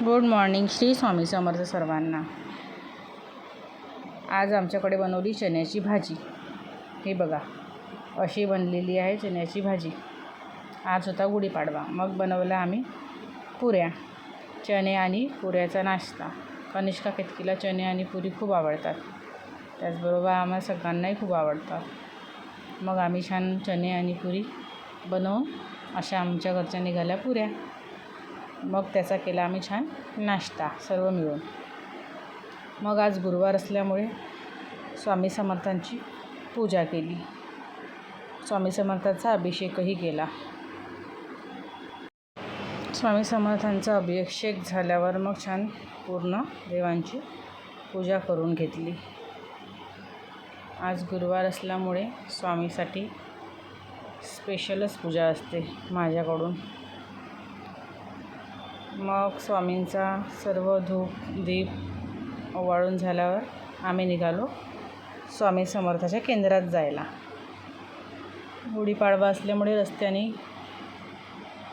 Good morning. Shri Swami Samarth सर्वांना. आज आमच्याकडे बनवली चण्याची भाजी. हे बघा, अशी बनलेली आहे चण्याची भाजी. आज होता गुढीपाडवा. मग बनवला आम्ही पुऱ्या, चणे आणि पुऱ्याचा नाश्ता. कनिष्का केतकीला चणे आणि पुरी खूप आवडतात, त्याचबरोबर आम्हाला सगळ्यांनाही खूप आवडतात. मग आम्ही छान चणे आणि पुरी बनवून अशा आमच्या घरच्या निघाल्या पुऱ्या. मग त्याचा केला आम्ही छान नाश्ता सर्व मिळून. मग आज गुरुवार असल्यामुळे स्वामी समर्थांची पूजा केली, स्वामी समर्थांचा अभिषेकही केला. स्वामी समर्थांचा अभिषेक झाल्यावर मग छान पूर्ण देवांची पूजा करून घेतली. आज गुरुवार असल्यामुळे स्वामीसाठी स्पेशलच पूजा असते माझ्याकडून. मग स्वामींचा सर्व धूप दीप ओवाळून झाल्यावर आम्ही निघालो स्वामी समर्थाच्या केंद्रात जायला. गुढीपाडवा असल्यामुळे रस्त्याने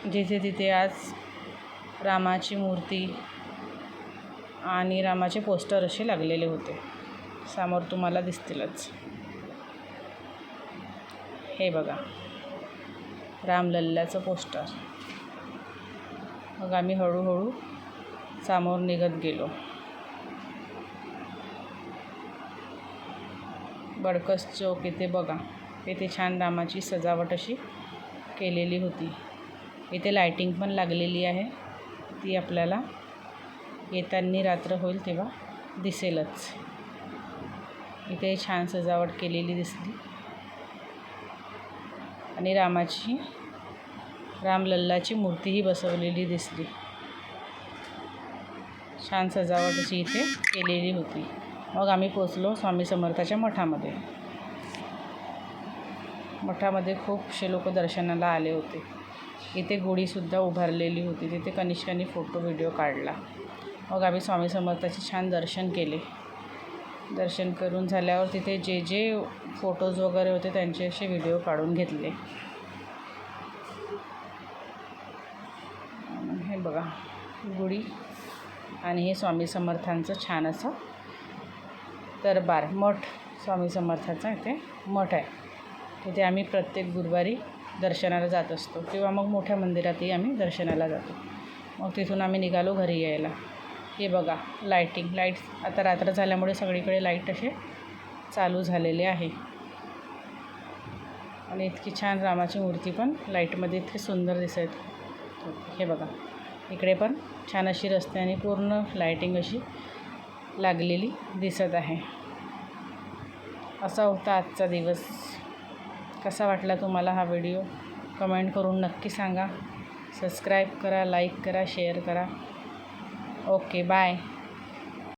जिथे तिथे आज रामाची मूर्ती आणि रामाचे पोस्टर असे लागलेले होते. समोर तुम्हाला दिसतीलच. हे बघा, रामलल्लाचं पोस्टर. मग आम्ही हळूहळू समोर निघत गेलो. बडकस चौक इथे बघा, इथे छान रामाची सजावट अशी केलेली होती. इथे लायटिंग पण लागलेली आहे, ती आपल्याला येताना रात्र होईल तेव्हा दिसेलच. इथे छान सजावट केलेली दिसली आणि रामलल्लाची मूर्तीही बसवलेली दिसली. छान सजावट अशी इथे केलेली होती. मग आम्ही पोचलो स्वामी समर्थाच्या मठामध्ये. मठामध्ये खूपसे लोक दर्शनाला आले होते. इथे गुढीसुद्धा उभारलेली होती. तिथे कनिष्काने फोटो व्हिडिओ काढला. मग आम्ही स्वामी समर्थाचे छान दर्शन केले. दर्शन करून झाल्यावर तिथे जे जे फोटोज वगैरे होते त्यांचे असे व्हिडिओ काढून घेतले. हे बघा गुढी आणि हे स्वामी समर्थांचं छान असं दरबार मठ. स्वामी समर्थाचा इथे मठ आहे. तिथे आम्ही प्रत्येक गुरुवारी दर्शनाला जात असतो किंवा मग मोठ्या मंदिरातही आम्ही दर्शनाला जातो. मग तिथून आम्ही निघालो घरी यायला. हे बघा लाईट्स आता रात्र झाल्यामुळे सगळीकडे लाईट असे चालू झालेले आहे. आणि इतकी छान रामाची मूर्ती पण लाईटमध्ये इतकी सुंदर दिसत. हे बघा, इकडे पण छान अशी रस्त्याने पूर्ण लाईटिंग अशी लागलेली दिसत आहे. असा होता आजचा दिवस. कसा वाटला तुम्हाला हा व्हिडिओ कमेंट करून नक्की सांगा. सबस्क्राईब करा, लाईक करा, शेअर करा. Okay, bye.